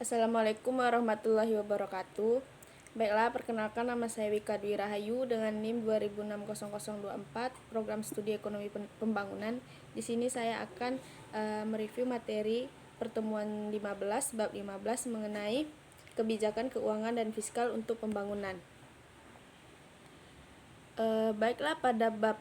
Assalamualaikum warahmatullahi wabarakatuh. Baiklah, perkenalkan nama saya Wika Dwi Rahayu dengan NIM 2060024, Program Studi Ekonomi Pembangunan. Di sini saya akan mereview materi pertemuan 15 bab 15 mengenai kebijakan keuangan dan fiskal untuk pembangunan. Baiklah, pada bab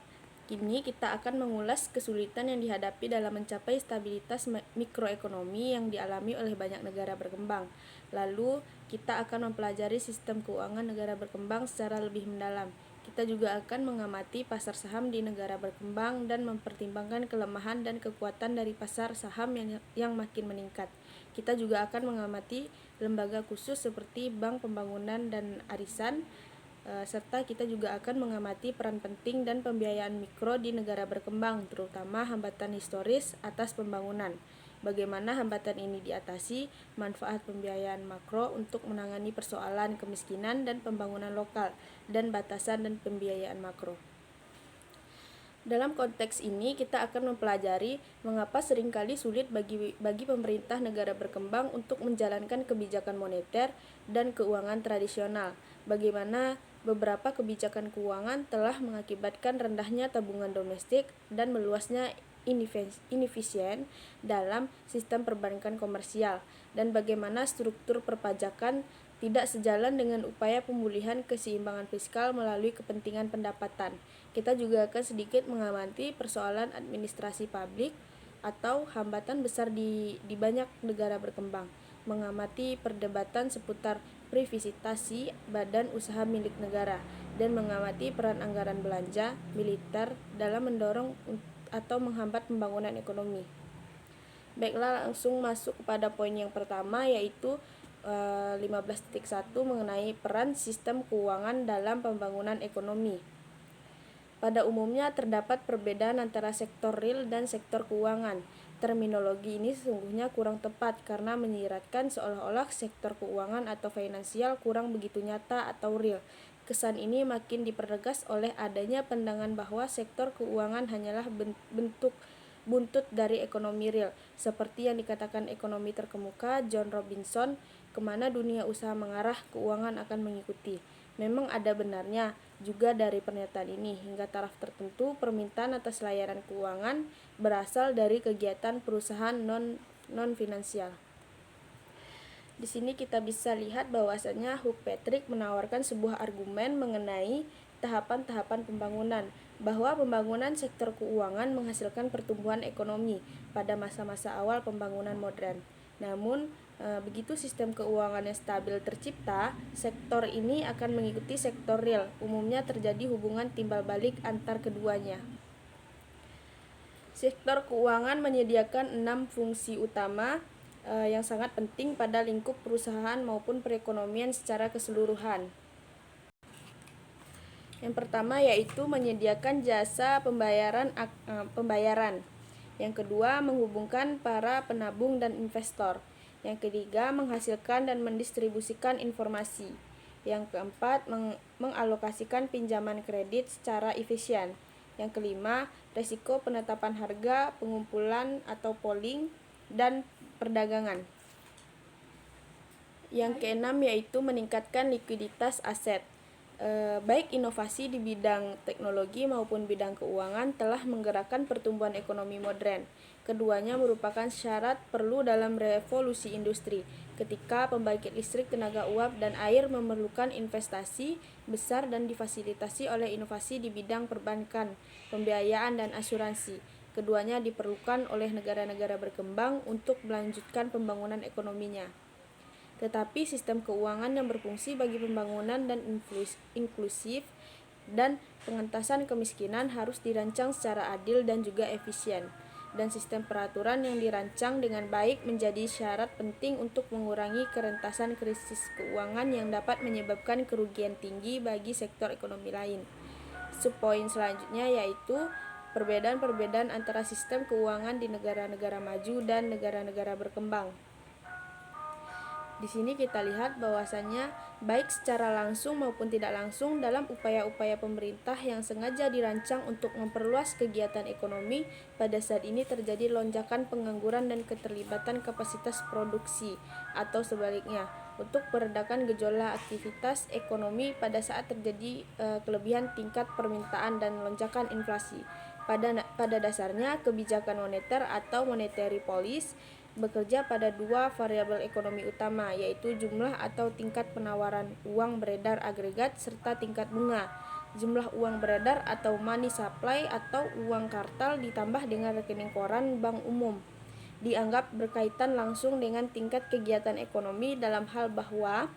ini kita akan mengulas kesulitan yang dihadapi dalam mencapai stabilitas mikroekonomi yang dialami oleh banyak negara berkembang. Lalu kita akan mempelajari sistem keuangan negara berkembang secara lebih mendalam. Kita juga akan mengamati pasar saham di negara berkembang dan mempertimbangkan kelemahan dan kekuatan dari pasar saham yang makin meningkat. Kita juga akan mengamati lembaga khusus seperti Bank Pembangunan dan Arisan, serta kita juga akan mengamati peran penting dan pembiayaan mikro di negara berkembang, terutama hambatan historis atas pembangunan. Bagaimana hambatan ini diatasi, manfaat pembiayaan makro untuk menangani persoalan kemiskinan dan pembangunan lokal, dan batasan dan pembiayaan makro. Dalam konteks ini, kita akan mempelajari mengapa seringkali sulit bagi pemerintah negara berkembang untuk menjalankan kebijakan moneter dan keuangan tradisional. Bagaimana beberapa kebijakan keuangan telah mengakibatkan rendahnya tabungan domestik dan meluasnya inefisien dalam sistem perbankan komersial, dan bagaimana struktur perpajakan tidak sejalan dengan upaya pemulihan keseimbangan fiskal melalui kepentingan pendapatan. Kita juga akan sedikit mengamati persoalan administrasi publik atau hambatan besar di banyak negara berkembang, mengamati perdebatan seputar privatisasi badan usaha milik negara, dan mengamati peran anggaran belanja militer dalam mendorong atau menghambat pembangunan ekonomi. Baiklah, langsung masuk kepada poin yang pertama, yaitu 15.1 mengenai peran sistem keuangan dalam pembangunan ekonomi. Pada umumnya terdapat perbedaan antara sektor real dan sektor keuangan. Terminologi ini sesungguhnya kurang tepat karena menyiratkan seolah-olah sektor keuangan atau finansial kurang begitu nyata atau real. Kesan ini makin dipertegas oleh adanya pandangan bahwa sektor keuangan hanyalah bentuk buntut dari ekonomi real, seperti yang dikatakan ekonomi terkemuka John Robinson, kemana dunia usaha mengarah, keuangan akan mengikuti. Memang ada benarnya juga dari pernyataan ini, hingga taraf tertentu permintaan atas layanan keuangan berasal dari kegiatan perusahaan non-finansial. Di sini kita bisa lihat bahwasanya Hugh Patrick menawarkan sebuah argumen mengenai tahapan-tahapan pembangunan, bahwa pembangunan sektor keuangan menghasilkan pertumbuhan ekonomi pada masa-masa awal pembangunan modern. Namun, begitu sistem keuangan yang stabil tercipta, sektor ini akan mengikuti sektor real. Umumnya terjadi hubungan timbal balik antar keduanya. Sektor keuangan menyediakan 6 fungsi utama yang sangat penting pada lingkup perusahaan maupun perekonomian secara keseluruhan. Yang pertama yaitu menyediakan jasa pembayaran. Yang kedua, menghubungkan para penabung dan investor. Yang ketiga, menghasilkan dan mendistribusikan informasi. Yang keempat, mengalokasikan pinjaman kredit secara efisien. Yang kelima, resiko penetapan harga, pengumpulan atau pooling, dan perdagangan. Yang keenam yaitu meningkatkan likuiditas aset. Baik inovasi di bidang teknologi maupun bidang keuangan telah menggerakkan pertumbuhan ekonomi modern. Keduanya merupakan syarat perlu dalam revolusi industri, ketika pembangkit listrik tenaga uap dan air memerlukan investasi besar dan difasilitasi oleh inovasi di bidang perbankan, pembiayaan, dan asuransi. Keduanya diperlukan oleh negara-negara berkembang untuk melanjutkan pembangunan ekonominya. Tetapi sistem keuangan yang berfungsi bagi pembangunan dan inklusif dan pengentasan kemiskinan harus dirancang secara adil dan juga efisien. Dan sistem peraturan yang dirancang dengan baik menjadi syarat penting untuk mengurangi kerentasan krisis keuangan yang dapat menyebabkan kerugian tinggi bagi sektor ekonomi lain. Subpoin selanjutnya yaitu perbedaan-perbedaan antara sistem keuangan di negara-negara maju dan negara-negara berkembang. Di sini kita lihat bahwasannya baik secara langsung maupun tidak langsung dalam upaya-upaya pemerintah yang sengaja dirancang untuk memperluas kegiatan ekonomi, pada saat ini terjadi lonjakan pengangguran dan keterlibatan kapasitas produksi, atau sebaliknya, untuk meredakan gejolak aktivitas ekonomi pada saat terjadi kelebihan tingkat permintaan dan lonjakan inflasi. Pada dasarnya, kebijakan moneter atau monetary policy bekerja pada dua variabel ekonomi utama, yaitu jumlah atau tingkat penawaran uang beredar agregat serta tingkat bunga. Jumlah uang beredar atau money supply atau uang kartal ditambah dengan rekening koran bank umum dianggap berkaitan langsung dengan tingkat kegiatan ekonomi dalam hal bahwa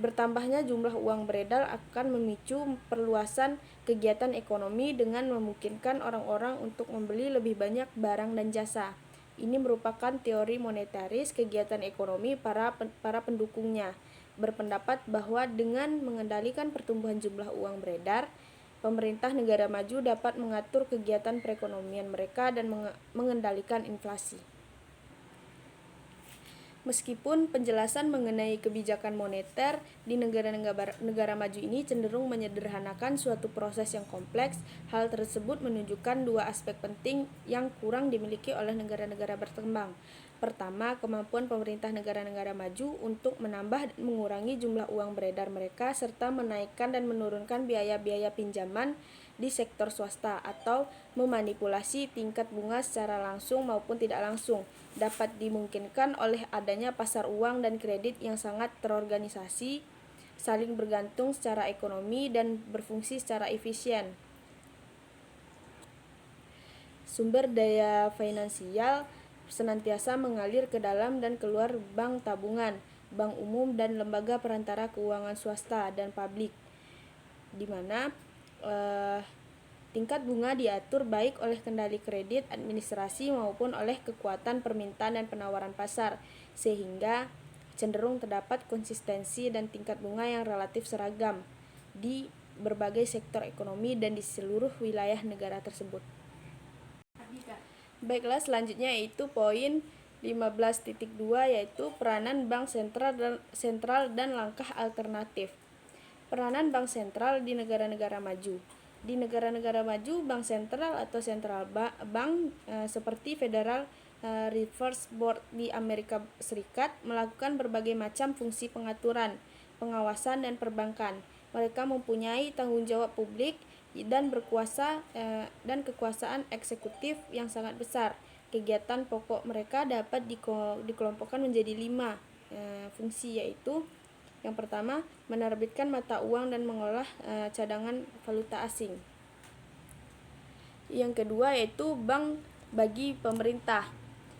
bertambahnya jumlah uang beredar akan memicu perluasan kegiatan ekonomi dengan memungkinkan orang-orang untuk membeli lebih banyak barang dan jasa. Ini merupakan teori monetaris kegiatan ekonomi para pendukungnya, berpendapat bahwa dengan mengendalikan pertumbuhan jumlah uang beredar, pemerintah negara maju dapat mengatur kegiatan perekonomian mereka dan mengendalikan inflasi. Meskipun penjelasan mengenai kebijakan moneter di negara maju ini cenderung menyederhanakan suatu proses yang kompleks, hal tersebut menunjukkan dua aspek penting yang kurang dimiliki oleh negara-negara berkembang. Pertama, kemampuan pemerintah negara-negara maju untuk menambah dan mengurangi jumlah uang beredar mereka serta menaikkan dan menurunkan biaya-biaya pinjaman di sektor swasta atau memanipulasi tingkat bunga secara langsung maupun tidak langsung dapat dimungkinkan oleh adanya pasar uang dan kredit yang sangat terorganisasi, saling bergantung secara ekonomi dan berfungsi secara efisien. Sumber daya finansial senantiasa mengalir ke dalam dan keluar bank tabungan, bank umum dan lembaga perantara keuangan swasta dan publik, di mana tingkat bunga diatur baik oleh kendali kredit, administrasi maupun oleh kekuatan permintaan dan penawaran pasar, sehingga cenderung terdapat konsistensi dan tingkat bunga yang relatif seragam di berbagai sektor ekonomi dan di seluruh wilayah negara tersebut. Baiklah, selanjutnya yaitu poin 15.2 yaitu peranan bank sentral dan langkah alternatif. Peranan bank sentral di negara-negara maju. Di negara-negara maju, bank sentral atau central bank seperti Federal Reserve Board di Amerika Serikat melakukan berbagai macam fungsi pengaturan, pengawasan dan perbankan. Mereka mempunyai tanggung jawab publik dan kekuasaan eksekutif yang sangat besar. Kegiatan pokok mereka dapat dikelompokkan menjadi 5 fungsi, yaitu yang pertama, menerbitkan mata uang dan mengolah cadangan valuta asing. Yang kedua yaitu bank bagi pemerintah.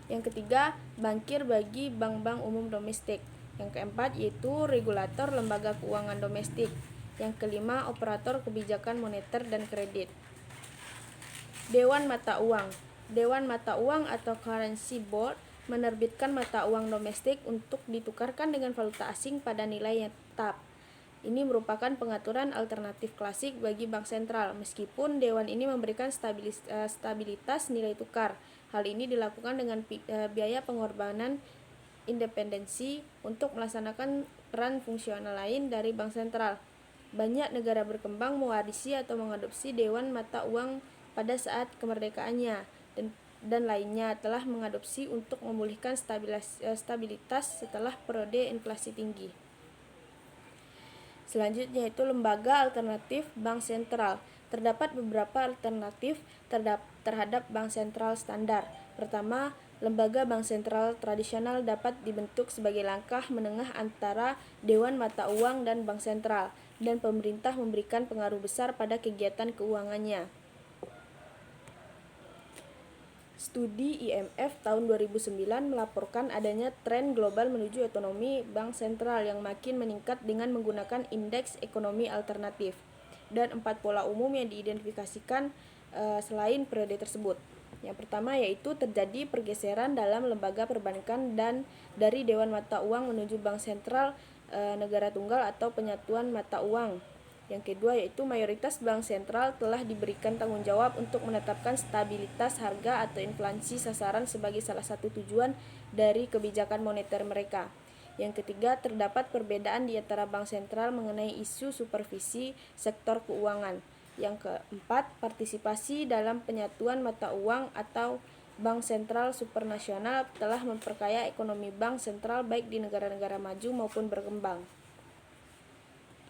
Yang ketiga, bankir bagi bank-bank umum domestik. Yang keempat yaitu regulator lembaga keuangan domestik. Yang kelima, operator kebijakan moneter dan kredit. Dewan Mata Uang. Dewan Mata Uang atau Currency Board menerbitkan mata uang domestik untuk ditukarkan dengan valuta asing pada nilai yang tetap. Ini merupakan pengaturan alternatif klasik bagi bank sentral, meskipun dewan ini memberikan stabilitas nilai tukar. Hal ini dilakukan dengan biaya pengorbanan independensi untuk melaksanakan peran fungsional lain dari bank sentral. Banyak negara berkembang mewarisi atau mengadopsi dewan mata uang pada saat kemerdekaannya, dan lainnya telah mengadopsi untuk memulihkan stabilitas setelah periode inflasi tinggi. Selanjutnya yaitu lembaga alternatif bank sentral. Terdapat beberapa alternatif terhadap bank sentral standar. Pertama, lembaga bank sentral tradisional dapat dibentuk sebagai langkah menengah antara dewan mata uang dan bank sentral, dan pemerintah memberikan pengaruh besar pada kegiatan keuangannya. Studi IMF tahun 2009 melaporkan adanya tren global menuju ekonomi bank sentral yang makin meningkat dengan menggunakan indeks ekonomi alternatif, dan 4 pola umum yang diidentifikasikan selain periode tersebut. Yang pertama yaitu terjadi pergeseran dalam lembaga perbankan dan dari dewan mata uang menuju bank sentral negara tunggal atau penyatuan mata uang. Yang kedua yaitu mayoritas bank sentral telah diberikan tanggung jawab untuk menetapkan stabilitas harga atau inflasi sasaran sebagai salah satu tujuan dari kebijakan moneter mereka. Yang ketiga, terdapat perbedaan di antara bank sentral mengenai isu supervisi sektor keuangan. Yang keempat, partisipasi dalam penyatuan mata uang atau bank sentral supranasional telah memperkaya ekonomi bank sentral baik di negara-negara maju maupun berkembang.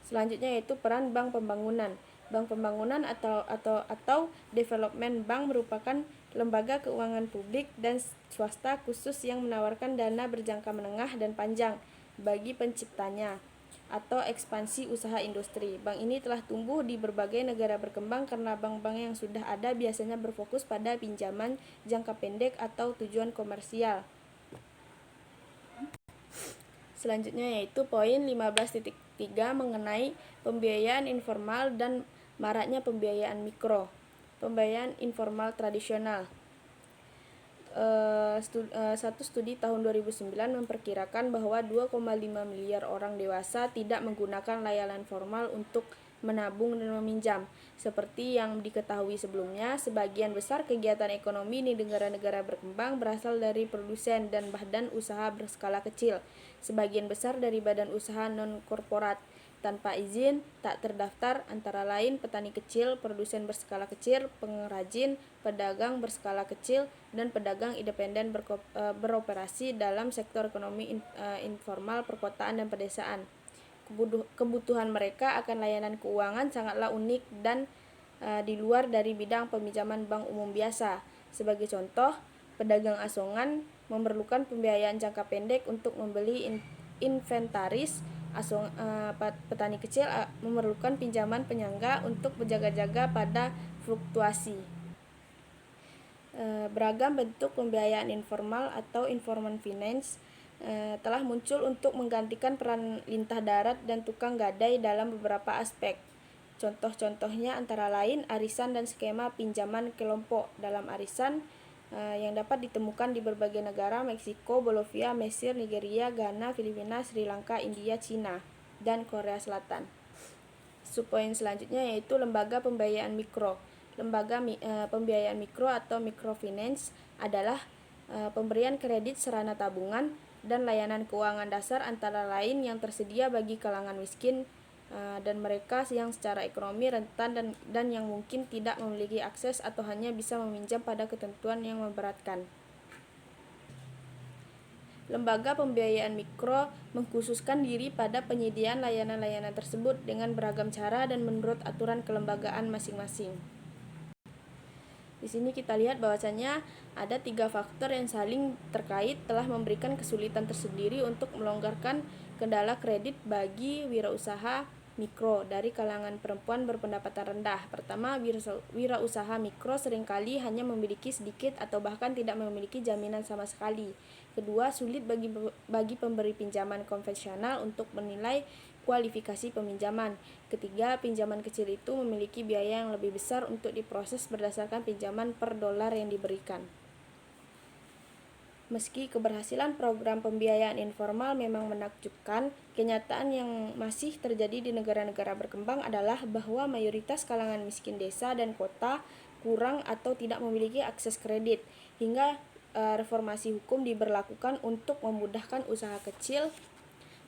Selanjutnya yaitu peran bank pembangunan. Bank pembangunan atau development bank merupakan lembaga keuangan publik dan swasta khusus yang menawarkan dana berjangka menengah dan panjang bagi penciptanya atau ekspansi usaha industri. Bank ini telah tumbuh di berbagai negara berkembang karena bank-bank yang sudah ada biasanya berfokus pada pinjaman jangka pendek atau tujuan komersial. Selanjutnya yaitu poin 15.3 mengenai pembiayaan informal dan maraknya pembiayaan mikro. Pembiayaan informal tradisional. Satu studi tahun 2009 memperkirakan bahwa 2,5 miliar orang dewasa tidak menggunakan layanan formal untuk menabung dan meminjam. Seperti yang diketahui sebelumnya, sebagian besar kegiatan ekonomi di negara-negara berkembang berasal dari produsen dan badan usaha berskala kecil. Sebagian besar dari badan usaha non-korporat tanpa izin, tak terdaftar, antara lain petani kecil, produsen berskala kecil, pengrajin, pedagang berskala kecil, dan pedagang independen beroperasi dalam sektor ekonomi informal perkotaan dan pedesaan. Kebutuhan mereka akan layanan keuangan sangatlah unik dan di luar dari bidang peminjaman bank umum biasa. Sebagai contoh, pedagang asongan memerlukan pembiayaan jangka pendek untuk membeli inventaris. Petani kecil memerlukan pinjaman penyangga untuk berjaga-jaga pada fluktuasi. Beragam bentuk pembiayaan informal atau informal finance telah muncul untuk menggantikan peran lintah darat dan tukang gadai dalam beberapa aspek. Contoh-contohnya antara lain arisan dan skema pinjaman kelompok. Dalam arisan yang dapat ditemukan di berbagai negara, Meksiko, Bolivia, Mesir, Nigeria, Ghana, Filipina, Sri Lanka, India, Cina, dan Korea Selatan. Subpoin selanjutnya yaitu lembaga pembiayaan mikro. Lembaga pembiayaan mikro atau microfinance adalah pemberian kredit sarana tabungan dan layanan keuangan dasar antara lain yang tersedia bagi kalangan miskin dan mereka yang secara ekonomi rentan dan yang mungkin tidak memiliki akses atau hanya bisa meminjam pada ketentuan yang memberatkan. Lembaga pembiayaan mikro mengkhususkan diri pada penyediaan layanan-layanan tersebut dengan beragam cara dan menurut aturan kelembagaan masing-masing. Di sini kita lihat bahwasanya ada 3 faktor yang saling terkait telah memberikan kesulitan tersendiri untuk melonggarkan kendala kredit bagi wirausaha mikro dari kalangan perempuan berpendapatan rendah. Pertama, wirausaha mikro seringkali hanya memiliki sedikit atau bahkan tidak memiliki jaminan sama sekali. Kedua, sulit bagi pemberi pinjaman konvensional untuk menilai kualifikasi peminjaman. Ketiga, pinjaman kecil itu memiliki biaya yang lebih besar untuk diproses berdasarkan pinjaman per dolar yang diberikan. Meski keberhasilan program pembiayaan informal memang menakjubkan, kenyataan yang masih terjadi di negara-negara berkembang adalah bahwa mayoritas kalangan miskin desa dan kota kurang atau tidak memiliki akses kredit, hingga reformasi hukum diberlakukan untuk memudahkan usaha kecil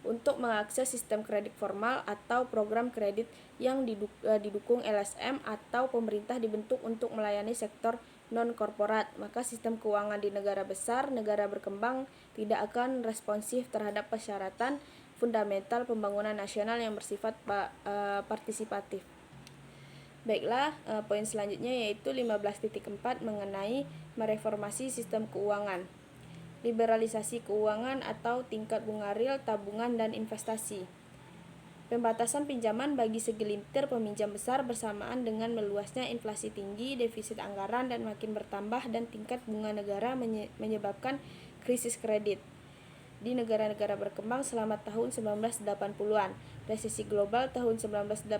untuk mengakses sistem kredit formal atau program kredit yang didukung LSM atau pemerintah dibentuk untuk melayani sektor non-korporat. Maka sistem keuangan di negara besar, negara berkembang tidak akan responsif terhadap persyaratan fundamental pembangunan nasional yang bersifat partisipatif. Baiklah, poin selanjutnya yaitu 15.4 mengenai mereformasi sistem keuangan. Liberalisasi keuangan atau tingkat bunga real, tabungan, dan investasi. Pembatasan pinjaman bagi segelintir peminjam besar bersamaan dengan meluasnya inflasi tinggi, defisit anggaran dan makin bertambah dan tingkat bunga negara menyebabkan krisis kredit di negara-negara berkembang selama tahun 1980-an, resesi global tahun 1981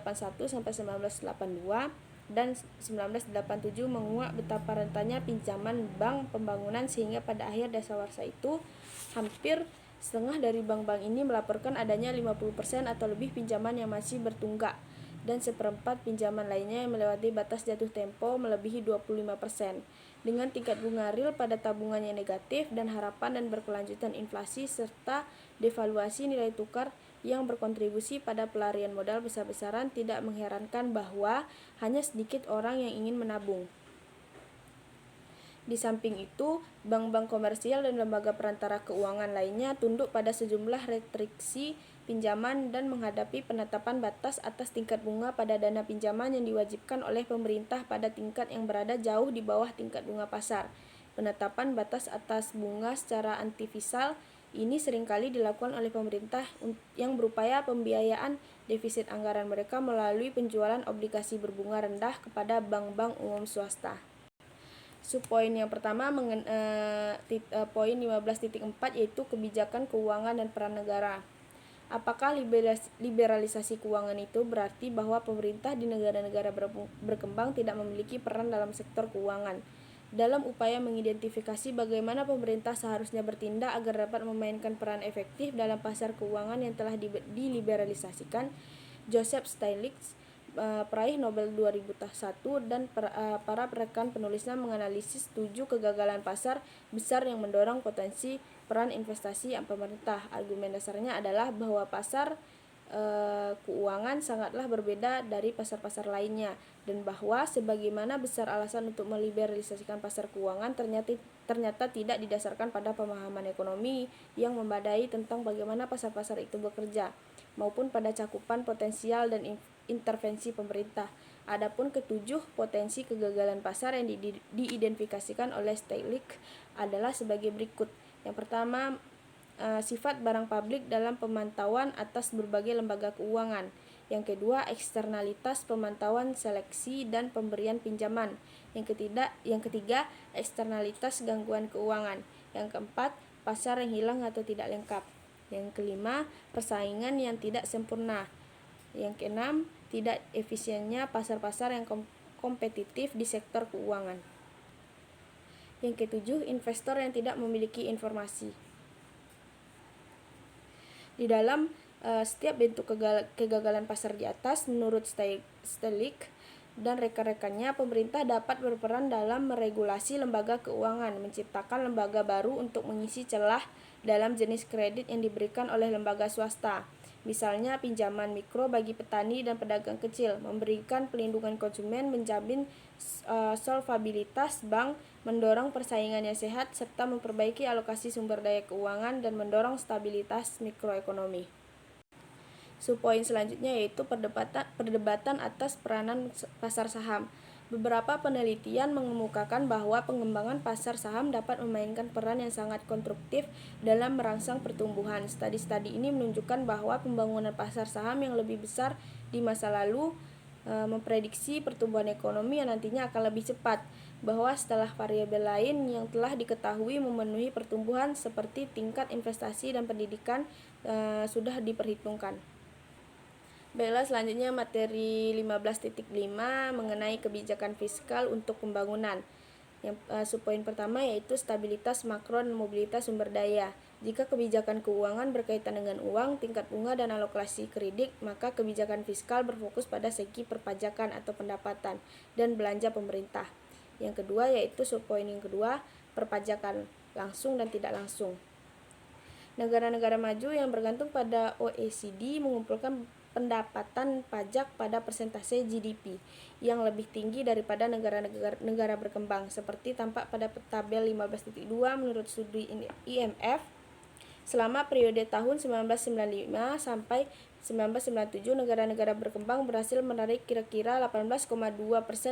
sampai 1982 dan 1987 menguak betapa rentannya pinjaman bank pembangunan sehingga pada akhir dasawarsa itu hampir setengah dari bank-bank ini melaporkan adanya 50% atau lebih pinjaman yang masih bertunggak dan seperempat pinjaman lainnya yang melewati batas jatuh tempo melebihi 25%. dengan tingkat bunga real pada tabungannya negatif dan harapan dan berkelanjutan inflasi serta devaluasi nilai tukar yang berkontribusi pada pelarian modal besar-besaran, tidak mengherankan bahwa hanya sedikit orang yang ingin menabung. Di samping itu, bank-bank komersial dan lembaga perantara keuangan lainnya tunduk pada sejumlah restriksi pinjaman dan menghadapi penetapan batas atas tingkat bunga pada dana pinjaman yang diwajibkan oleh pemerintah pada tingkat yang berada jauh di bawah tingkat bunga pasar. Penetapan batas atas bunga secara antifisal ini seringkali dilakukan oleh pemerintah yang berupaya pembiayaan defisit anggaran mereka melalui penjualan obligasi berbunga rendah kepada bank-bank umum swasta. Subpoin yang pertama poin 15.4 yaitu kebijakan keuangan dan peran negara. Apakah liberalisasi keuangan itu berarti bahwa pemerintah di negara-negara berkembang tidak memiliki peran dalam sektor keuangan? Dalam upaya mengidentifikasi bagaimana pemerintah seharusnya bertindak agar dapat memainkan peran efektif dalam pasar keuangan yang telah diliberalisasikan, Joseph Stiglitz, peraih Nobel 2001 dan para rekan penulisnya menganalisis 7 kegagalan pasar besar yang mendorong potensi peran investasi pemerintah. Argumen dasarnya adalah bahwa pasar keuangan sangatlah berbeda dari pasar-pasar lainnya, dan bahwa sebagaimana besar alasan untuk meliberalisasikan pasar keuangan ternyata tidak didasarkan pada pemahaman ekonomi yang memadai tentang bagaimana pasar-pasar itu bekerja, maupun pada cakupan potensial dan intervensi pemerintah. Adapun ketujuh potensi kegagalan pasar yang diidentifikasikan oleh Stiglitz adalah sebagai berikut. Yang pertama, sifat barang publik dalam pemantauan atas berbagai lembaga keuangan. Yang kedua, eksternalitas pemantauan seleksi dan pemberian pinjaman. Yang ketiga, eksternalitas gangguan keuangan. Yang keempat, pasar yang hilang atau tidak lengkap. Yang kelima, persaingan yang tidak sempurna. Yang keenam, tidak efisiennya pasar-pasar yang kompetitif di sektor keuangan. Yang ketujuh, investor yang tidak memiliki informasi. Di dalam setiap bentuk kegagalan pasar di atas, menurut Stiglitz dan rekan-rekannya, pemerintah dapat berperan dalam meregulasi lembaga keuangan, menciptakan lembaga baru untuk mengisi celah dalam jenis kredit yang diberikan oleh lembaga swasta. Misalnya pinjaman mikro bagi petani dan pedagang kecil, memberikan pelindungan konsumen, menjamin solvabilitas bank, mendorong persaingan yang sehat, serta memperbaiki alokasi sumber daya keuangan dan mendorong stabilitas mikroekonomi. Subpoin selanjutnya yaitu perdebatan atas peranan pasar saham. Beberapa penelitian mengemukakan bahwa pengembangan pasar saham dapat memainkan peran yang sangat konstruktif dalam merangsang pertumbuhan. Studi ini menunjukkan bahwa pembangunan pasar saham yang lebih besar di masa lalu memprediksi pertumbuhan ekonomi yang nantinya akan lebih cepat, bahwa setelah variabel lain yang telah diketahui memenuhi pertumbuhan seperti tingkat investasi dan pendidikan sudah diperhitungkan. Baiklah, selanjutnya materi 15.5 mengenai kebijakan fiskal untuk pembangunan. Subpoin pertama yaitu stabilitas makro dan mobilitas sumber daya. Jika kebijakan keuangan berkaitan dengan uang, tingkat bunga dan alokasi kredit, maka kebijakan fiskal berfokus pada segi perpajakan atau pendapatan dan belanja pemerintah. Yang kedua yaitu subpoin yang kedua, perpajakan langsung dan tidak langsung. Negara-negara maju yang bergantung pada OECD mengumpulkan pendapatan pajak pada persentase GDP yang lebih tinggi daripada negara berkembang, seperti tampak pada tabel 15.2 menurut studi IMF. Selama periode tahun 1995 sampai 1997, negara-negara berkembang berhasil menarik kira-kira 18,2%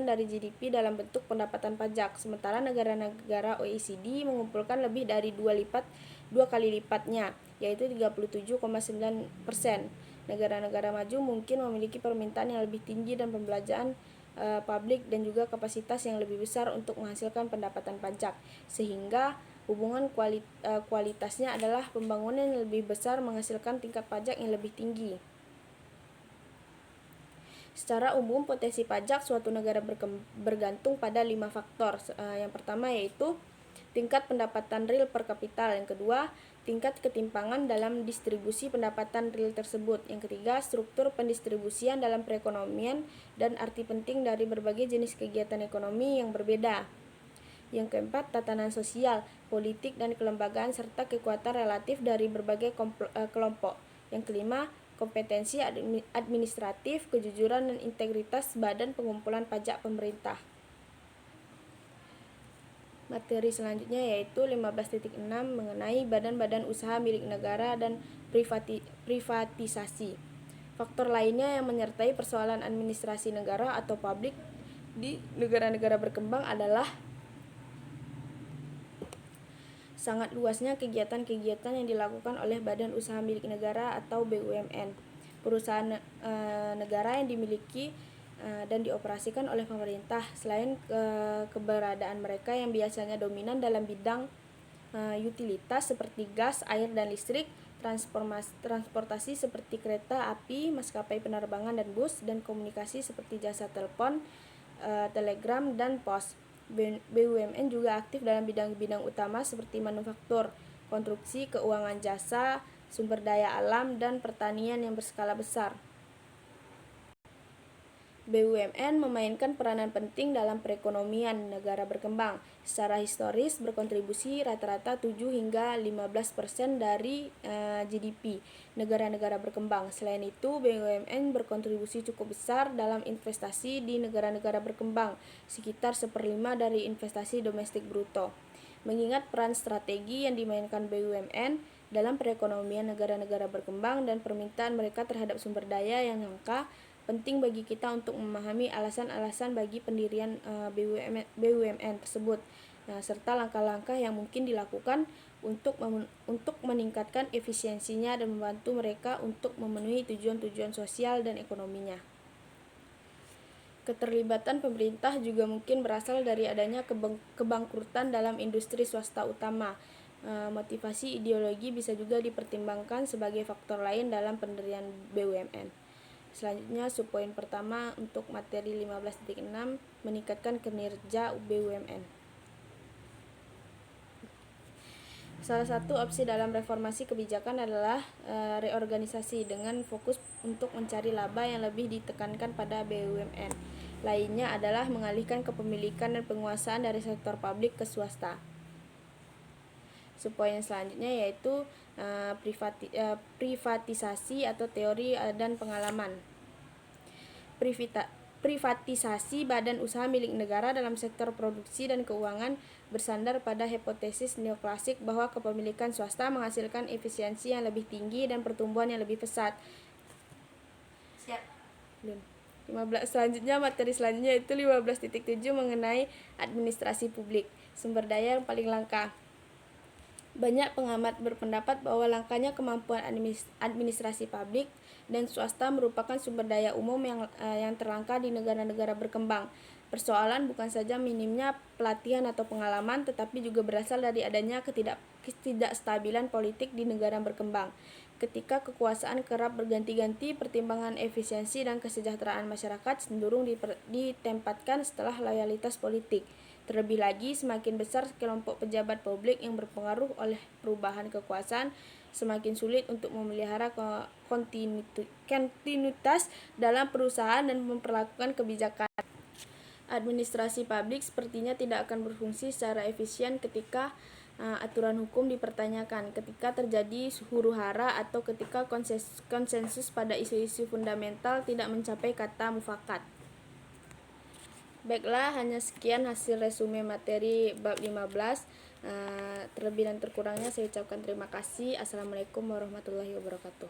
dari GDP dalam bentuk pendapatan pajak, sementara negara-negara OECD mengumpulkan lebih dari dua kali lipatnya, yaitu 37,9%. Negara-negara maju mungkin memiliki permintaan yang lebih tinggi dan pembelanjaan publik dan juga kapasitas yang lebih besar untuk menghasilkan pendapatan pajak, sehingga hubungan kualitasnya adalah pembangunan yang lebih besar menghasilkan tingkat pajak yang lebih tinggi. Secara umum, potensi pajak suatu negara bergantung pada 5 faktor. Yang pertama yaitu tingkat pendapatan real per kapita. Yang kedua, tingkat ketimpangan dalam distribusi pendapatan real tersebut. Yang ketiga, struktur pendistribusian dalam perekonomian dan arti penting dari berbagai jenis kegiatan ekonomi yang berbeda. Yang keempat, tatanan sosial, politik, dan kelembagaan serta kekuatan relatif dari berbagai kelompok. Yang kelima, kompetensi administratif, kejujuran, dan integritas badan pengumpulan pajak pemerintah. Materi selanjutnya yaitu 15.6 mengenai badan-badan usaha milik negara dan privatisasi. Faktor lainnya yang menyertai persoalan administrasi negara atau publik di negara-negara berkembang adalah sangat luasnya kegiatan-kegiatan yang dilakukan oleh badan usaha milik negara atau BUMN. Perusahaan negara yang dimiliki dan dioperasikan oleh pemerintah. Selain keberadaan mereka yang biasanya dominan dalam bidang utilitas seperti gas, air, dan listrik, transportasi seperti kereta api, maskapai penerbangan dan bus, dan komunikasi seperti jasa telepon, telegram, dan pos. BUMN juga aktif dalam bidang-bidang utama seperti manufaktur, konstruksi, keuangan jasa, sumber daya alam, dan pertanian yang berskala besar. BUMN memainkan peranan penting dalam perekonomian negara berkembang. Secara historis berkontribusi rata-rata 7 hingga 15% dari GDP negara-negara berkembang. Selain itu, BUMN berkontribusi cukup besar dalam investasi di negara-negara berkembang, sekitar 1/5 dari investasi domestik bruto. Mengingat peran strategi yang dimainkan BUMN dalam perekonomian negara-negara berkembang dan permintaan mereka terhadap sumber daya yang langka, penting bagi kita untuk memahami alasan-alasan bagi pendirian BUMN tersebut, serta langkah-langkah yang mungkin dilakukan untuk meningkatkan efisiensinya dan membantu mereka untuk memenuhi tujuan-tujuan sosial dan ekonominya. Keterlibatan pemerintah juga mungkin berasal dari adanya kebangkrutan dalam industri swasta utama. Motivasi ideologi bisa juga dipertimbangkan sebagai faktor lain dalam pendirian BUMN. Selanjutnya, subpoin pertama untuk materi 15.6 meningkatkan kinerja BUMN. Salah satu opsi dalam reformasi kebijakan adalah reorganisasi dengan fokus untuk mencari laba yang lebih ditekankan pada BUMN. Lainnya adalah mengalihkan kepemilikan dan penguasaan dari sektor publik ke swasta. Subpoin selanjutnya yaitu privatisasi atau teori dan pengalaman. Privatisasi badan usaha milik negara dalam sektor produksi dan keuangan bersandar pada hipotesis neoklasik bahwa kepemilikan swasta menghasilkan efisiensi yang lebih tinggi dan pertumbuhan yang lebih pesat. Selanjutnya, materi selanjutnya itu 15.7 mengenai administrasi publik, sumber daya yang paling langka. Banyak pengamat berpendapat bahwa langkanya kemampuan administrasi publik dan swasta merupakan sumber daya umum yang terlangka di negara-negara berkembang. Persoalan bukan saja minimnya pelatihan atau pengalaman, tetapi juga berasal dari adanya ketidakstabilan politik di negara berkembang. Ketika kekuasaan kerap berganti-ganti, pertimbangan efisiensi dan kesejahteraan masyarakat cenderung ditempatkan setelah loyalitas politik. Terlebih lagi, semakin besar kelompok pejabat publik yang berpengaruh oleh perubahan kekuasaan, semakin sulit untuk memelihara kontinuitas dalam perusahaan dan memperlakukan kebijakan. Administrasi publik sepertinya tidak akan berfungsi secara efisien ketika aturan hukum dipertanyakan, ketika terjadi huru-hara, atau ketika konsensus pada isu-isu fundamental tidak mencapai kata mufakat. Baiklah, hanya sekian hasil resume materi bab 15. Terlebih dan terkurangnya saya ucapkan terima kasih. Assalamualaikum warahmatullahi wabarakatuh.